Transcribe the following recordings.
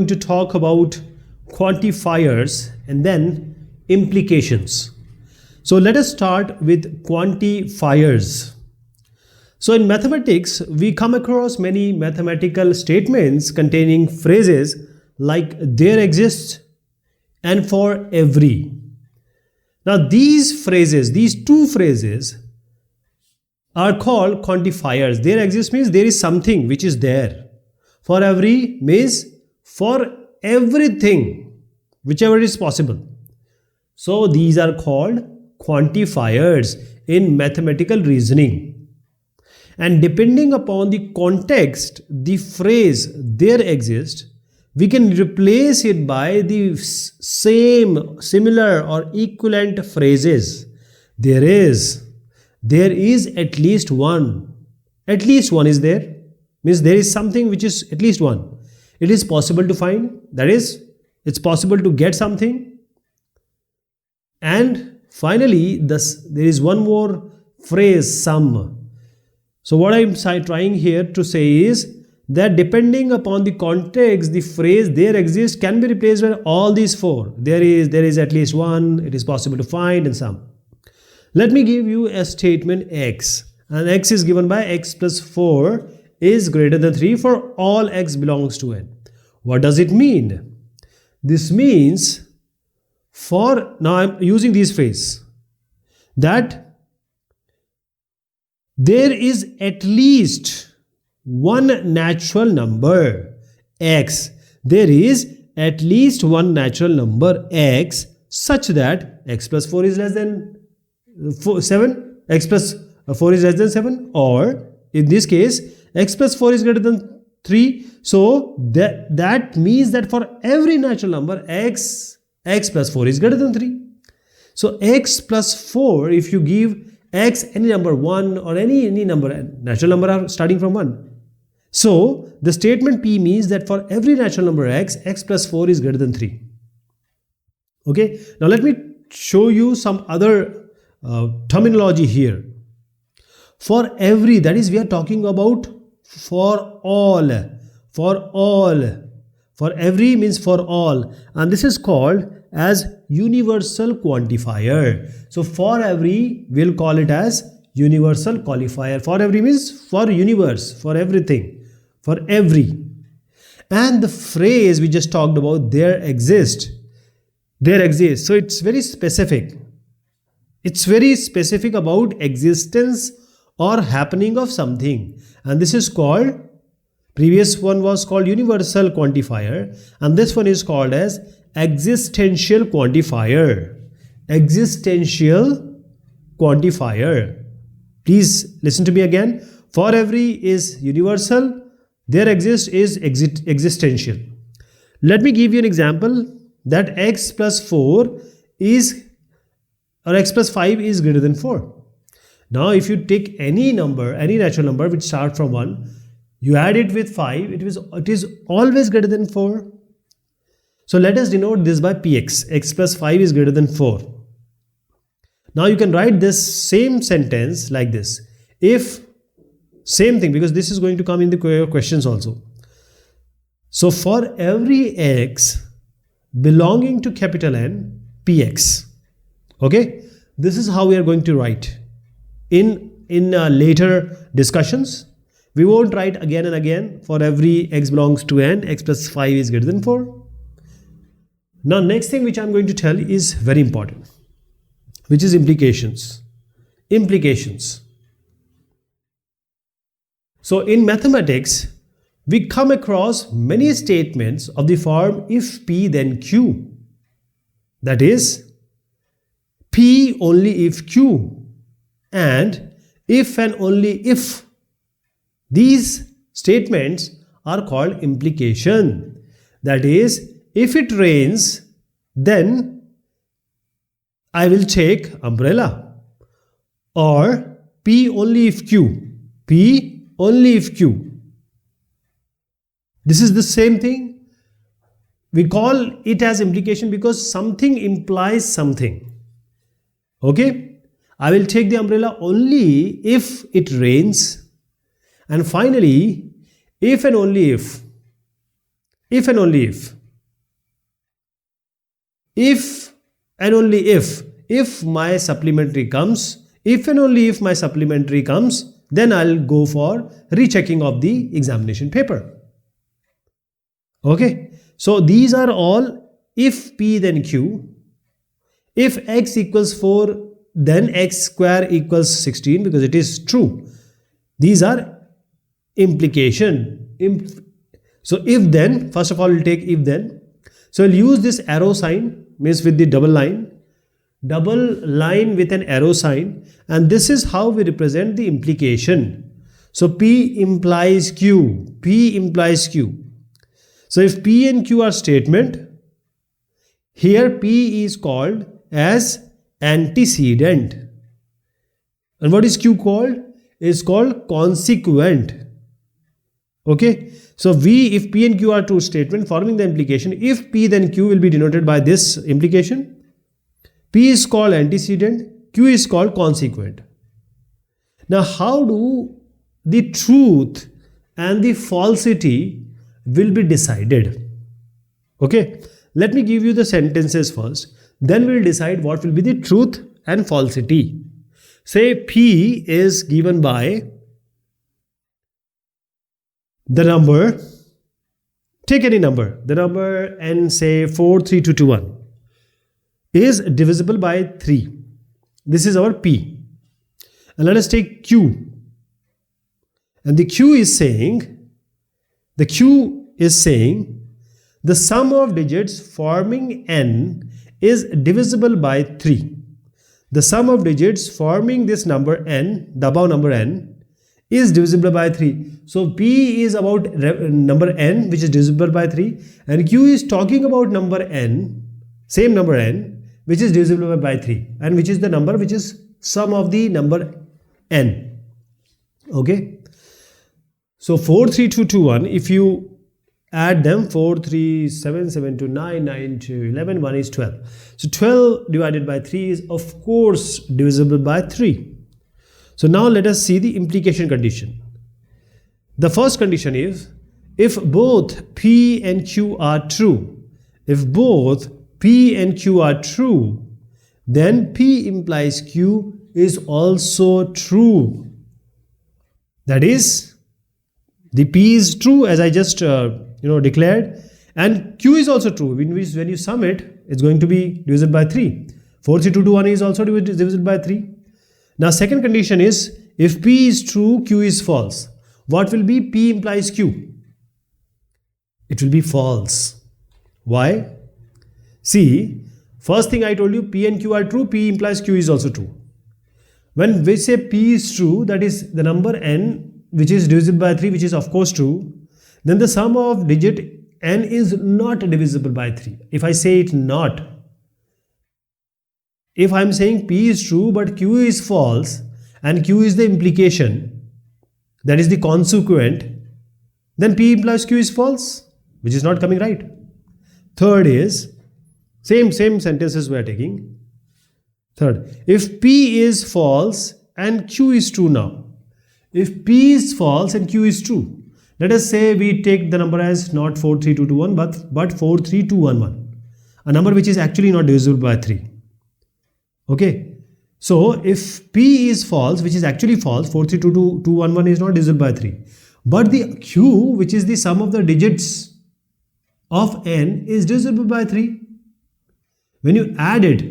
to talk about quantifiers and then implications. So let us start with quantifiers. So in mathematics, we come across many mathematical statements containing phrases like there exists and for every. Now these phrases, these two phrases are called quantifiers. There exists means there is something which is there. For every means for everything, whichever is possible. So these are called quantifiers in mathematical reasoning. And depending upon the context, the phrase there exists, we can replace it by the same, similar or equivalent phrases. There is at least one. At least one is there. Means there is something which is at least one. It is possible to find. That is, it's possible to get something. And finally, there is one more phrase, some. So what I'm trying here to say is that depending upon the context, the phrase there exists can be replaced by all these four. There is at least one, it is possible to find, and some. Let me give you a statement x. And x is given by x plus 4 is greater than 3 for all x belongs to n. What does it mean? This means now I'm using this phrase that there is at least one natural number x. There is at least one natural number x such that x plus 4 is less than 7, x plus 4 is less than 7, or in this case x plus 4 is greater than 3. So that means that for every natural number x plus 4 is greater than 3. So x plus 4, if you give x any number 1 or any number, natural number are starting from 1. So the statement P means that for every natural number x plus 4 is greater than 3. Okay, now let me show you some other terminology here. For every, that is we are talking about for all. For every means for all, and this is called as universal quantifier. So for every, we'll call it as universal qualifier. For every means for universe, for everything, for every. And the phrase we just talked about, there exists. So it's very specific. It's very specific about existence or happening of something, and this is called, previous one was called universal quantifier, and this one is called as existential quantifier. Existential quantifier. Please listen to me again. For every is universal, there exists is existential. Let me give you an example that x plus 4 is, or x plus 5 is greater than 4. Now if you take any number, any natural number which starts from 1, you add it with 5, it is always greater than 4. So let us denote this by px. X plus 5 is greater than 4. Now you can write this same sentence like this. If, same thing, because this is going to come in the questions also. So for every x belonging to capital N, px. Okay, this is how we are going to write. In later discussions, we won't write again and again for every x belongs to n, x plus 5 is greater than 4. Now next thing which I'm going to tell is very important, which is implications. Implications. So in mathematics, we come across many statements of the form if P then Q. That is, P only if Q, and if and only if. These statements are called implication. That is, if it rains, then I will take umbrella. Or P only if Q. P only if Q. This is the same thing. We call it as implication because something implies something. Okay? I will take the umbrella only if it rains. And finally, if and only if. if and only if and only if my supplementary comes, if and only if my supplementary comes, then I'll go for rechecking of the examination paper. Okay, so these are all if P then Q. If x equals 4, then x square equals 16, because it is true. These are implication. So if then, first of all we'll take if then. So we'll use this arrow sign, means with the double line with an arrow sign, and this is how we represent the implication. So P implies Q, P implies Q. So if P and Q are statement, here P is called as antecedent. And what is Q called? It's called consequent. Okay. So if P and Q are two statements forming the implication, if P then Q will be denoted by this implication. P is called antecedent, Q is called consequent. Now how do the truth and the falsity will be decided? Okay. Let me give you the sentences first. Then we'll decide what will be the truth and falsity. Say P is given by the number, take any number, the number n, say 43221 is divisible by 3. This is our P. And let us take Q. And the Q is saying the sum of digits forming n is divisible by 3. The sum of digits forming this number n, the above number n, is divisible by 3. So P is about number n, which is divisible by 3, and Q is talking about number n, same number n, which is divisible by 3, and which is the number which is sum of the number n. Okay. So 43221, if you add them, 4, 3, 7, 7 to 9, 9 to 11, 1 is 12. So 12 divided by 3 is of course divisible by 3. So now let us see the implication condition. The first condition is, if both P and Q are true, if both P and Q are true, then P implies Q is also true. That is, the P is true as I just declared, and Q is also true. When you sum it, it's going to be divisible by 3. 4, 3, 2 to 1 is also divisible by 3. Now second condition is, if P is true, Q is false. What will be P implies Q? It will be false. Why? See, first thing I told you, P and Q are true, P implies Q is also true. When we say P is true, that is the number n which is divisible by 3, which is of course true, then the sum of digit n is not divisible by 3. If I say it not, if I am saying P is true but Q is false and Q is the implication, that is the consequent, then P implies Q is false, which is not coming right. Third is, same sentences we are taking. Third, if P is false and Q is true now. If P is false and Q is true, let us say we take the number as not 43221 but 43211, a number which is actually not divisible by 3. Okay, so if P is false, which is actually false, 43211 is not divisible by 3, but the Q, which is the sum of the digits of n, is divisible by 3. When you add it,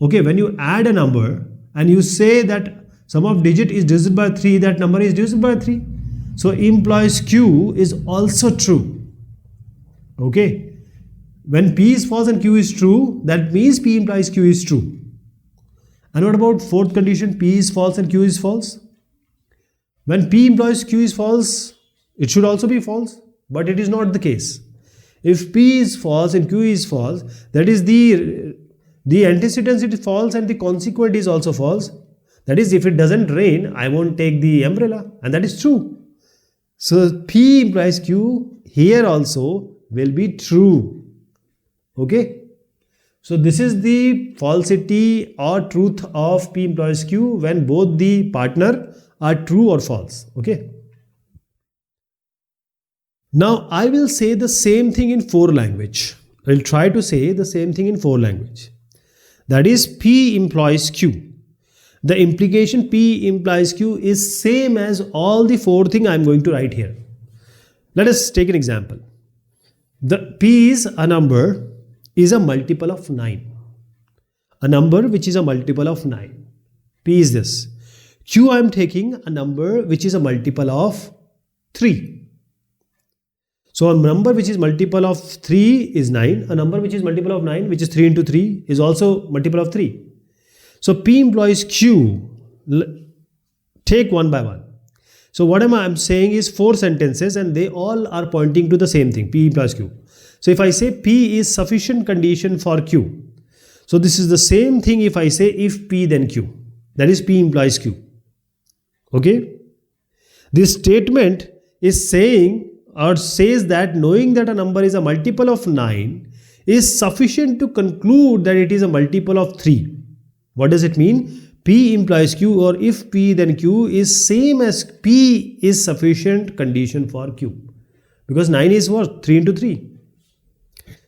okay, when you add a number and you say that sum of digit is divisible by 3, that number is divisible by 3. So implies Q is also true. Okay, when P is false and Q is true, that means P implies Q is true. And what about fourth condition, P is false and Q is false? When P implies Q is false, it should also be false, but it is not the case. If P is false and Q is false, that is the antecedent is false and the consequent is also false. That is, if it doesn't rain, I won't take the umbrella, and that is true. So P implies Q here also will be true. Okay. So this is the falsity or truth of P implies Q when both the partner are true or false. Okay. Now I will say the same thing in 4 language. I will try to say the same thing in 4 language. That is P implies Q. The implication P implies Q is same as all the 4 things I am going to write here. Let us take an example. The P is a number is a multiple of 9. A number which is a multiple of 9. P is this. Q I am taking a number which is a multiple of 3. So a number which is multiple of 3 is 9. A number which is multiple of 9, which is 3 into 3, is also multiple of 3. So P implies Q. Take one by one. So what I'm saying is 4 sentences and they all are pointing to the same thing. P implies Q. So if I say P is sufficient condition for Q. So this is the same thing if I say if P then Q. That is P implies Q. Okay. This statement is saying or says that knowing that a number is a multiple of 9 is sufficient to conclude that it is a multiple of 3. What does it mean? P implies Q, or if P then Q is same as P is sufficient condition for Q. Because 9 is what? 3 into 3.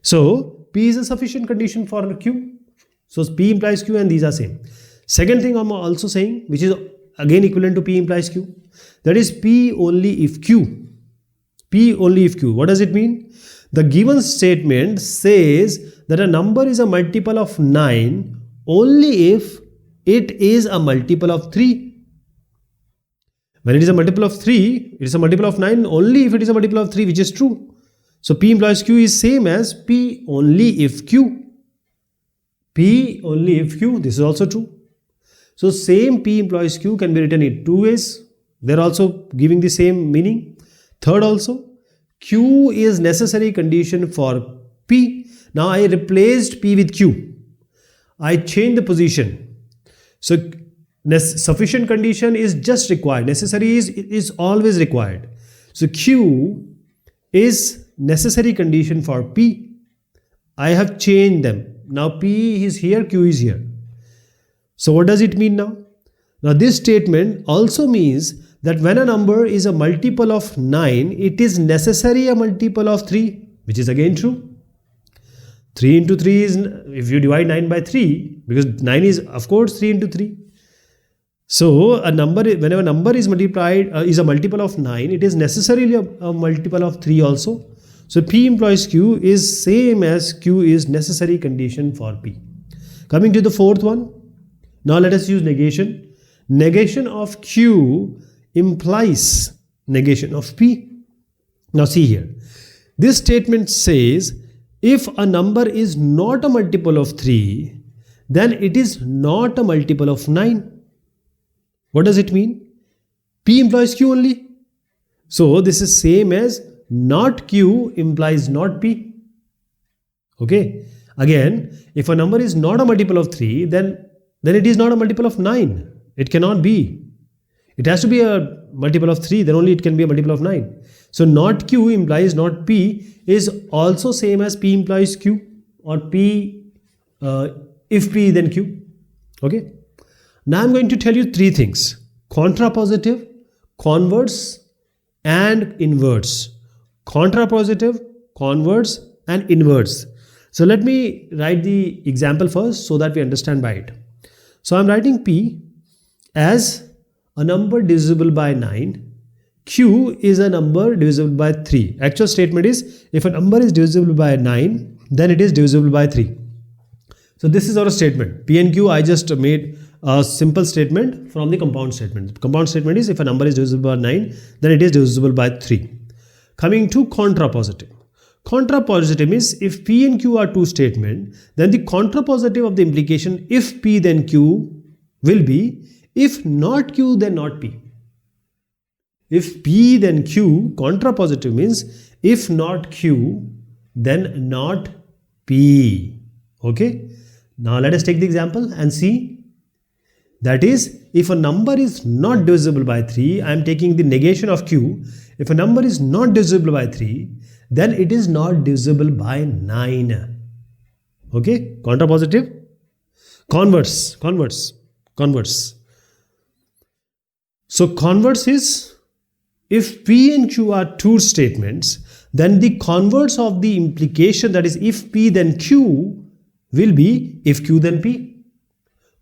So P is a sufficient condition for Q. So P implies Q and these are same. Second thing I'm also saying, which is again equivalent to P implies Q, that is P only if Q. P only if Q. What does it mean? The given statement says that a number is a multiple of 9 only if it is a multiple of 3. When it is a multiple of 3, it is a multiple of 9 only if it is a multiple of 3, which is true. So P implies Q is same as P only if Q. P only if Q. This is also true. So same P implies Q can be written in 2 ways. They are also giving the same meaning. Third also, Q is necessary condition for P. Now I replaced P with Q. I changed the position. So sufficient condition is just required. Necessary is always required. So Q is necessary condition for P. I have changed them. Now P is here, Q is here. So what does it mean now? Now this statement also means that when a number is a multiple of 9, it is necessary a multiple of 3, which is again true. 3 into 3 is, if you divide 9 by 3, because 9 is of course 3 into 3. So a number, whenever a number is multiplied, is a multiple of 9, it is necessarily a multiple of 3 also. So P implies Q is same as Q is necessary condition for P. Coming to the fourth one. Now let us use negation. Negation of Q implies negation of P. Now see here. This statement says if a number is not a multiple of 3, then it is not a multiple of 9. What does it mean? P implies Q only. So this is same as not Q implies not P. Okay. Again, if a number is not a multiple of 3, then it is not a multiple of 9. It cannot be. It has to be a multiple of 3, then only it can be a multiple of 9. So not Q implies not P is also same as P implies Q, or P if P then Q. Okay. Now I'm going to tell you 3 things: contrapositive, converse and inverse. Contrapositive, converse and inverse. So let me write the example first so that we understand by it. So I'm writing P as a number divisible by 9. Q is a number divisible by 3. Actual statement is if a number is divisible by 9, then it is divisible by 3. So this is our statement. P and Q, I just made a simple statement from the compound statement. The compound statement is if a number is divisible by 9, then it is divisible by 3. Coming to contrapositive. Contrapositive means if P and Q are 2 statements, then the contrapositive of the implication if P then Q will be if not Q then not P. If P then Q, contrapositive means if not Q then not P. Okay. Now let us take the example and see. That is, if a number is not divisible by 3, I am taking the negation of Q. If a number is not divisible by 3, then it is not divisible by 9. Okay. Contrapositive. Converse. So converse is if P and Q are 2 statements, then the converse of the implication, that is if P then Q, will be if Q then P.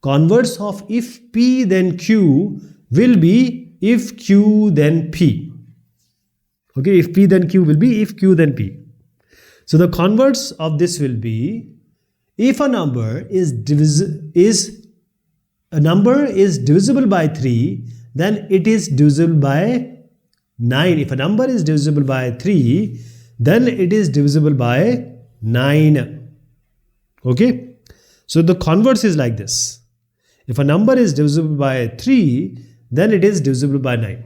Converse of if P then Q will be if Q then P. Okay, if P then Q will be if Q then P. So the converse of this will be if a number is divisible by 3, then it is divisible by 9. If a number is divisible by 3, then it is divisible by 9. Okay, so the converse is like this. If a number is divisible by 3, then it is divisible by 9.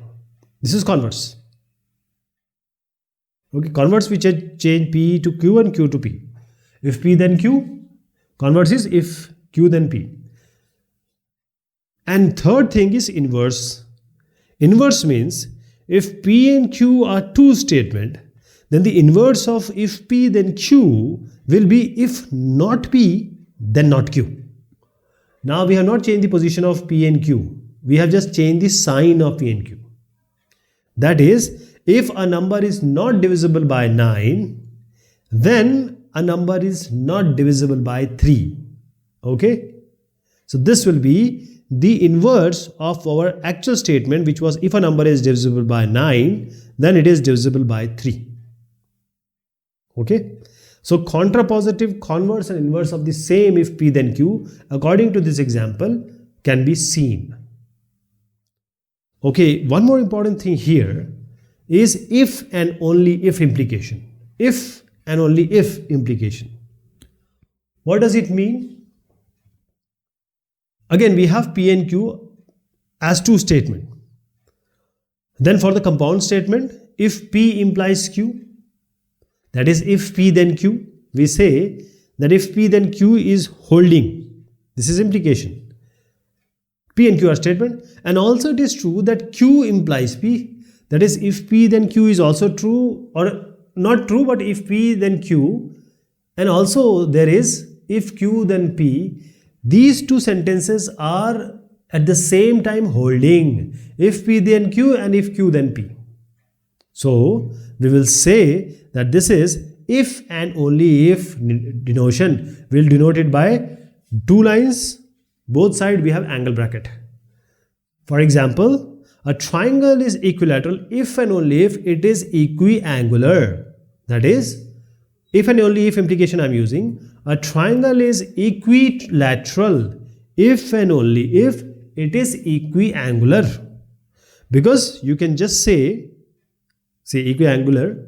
This is converse. Okay, converse we change P to Q and Q to P. If P then Q, converse is if Q then P. And third thing is inverse. Inverse means if P and Q are two statements, then the inverse of if P then Q will be if not P, then not Q. Now we have not changed the position of P and Q. We have just changed the sign of P and Q. That is, if a number is not divisible by 9, then a number is not divisible by 3. Okay? So this will be the inverse of our actual statement, which was if a number is divisible by 9, then it is divisible by 3. Okay? So contrapositive, converse and inverse of the same if P then Q, according to this example, can be seen. Okay, one more important thing here is if and only if implication. If and only if implication. What does it mean? Again, we have P and Q as two statements. Then for the compound statement, if P implies Q, that is if P then Q, we say that if P then Q is holding. This is implication. P and Q are statement, and also it is true that Q implies P. That is if P then Q is also true, or not true, but if P then Q, and also there is if Q then P. These two sentences are at the same time holding. If P then Q and if Q then P. So we will say that this is if and only if denotation. We'll denote it by two lines. Both sides we have angle bracket. For example, a triangle is equilateral if and only if it is equiangular. That is, if and only if implication I am using. A triangle is equilateral if and only if it is equiangular. Because you can just say equiangular.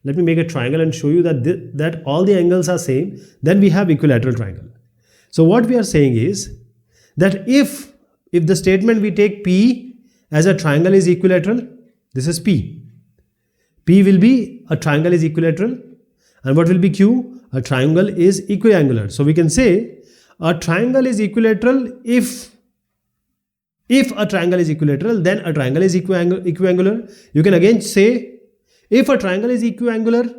Let me make a triangle and show you that all the angles are same. Then we have equilateral triangle. So what we are saying is that if the statement we take P as a triangle is equilateral, this is P. P will be a triangle is equilateral. And what will be Q? A triangle is equiangular. So we can say a triangle is equilateral if a triangle is equilateral, then a triangle is equiangular. You can again say if a triangle is equiangular,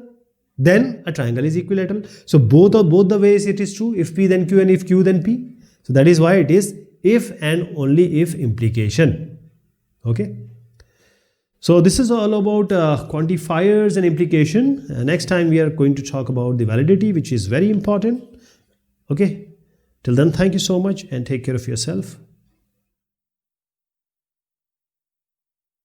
then a triangle is equilateral. So both the ways it is true. If P then Q and if Q then P. So that is why it is if and only if implication. Okay. So this is all about quantifiers and implication. Next time we are going to talk about the validity, which is very important. Okay. Till then, thank you so much and take care of yourself.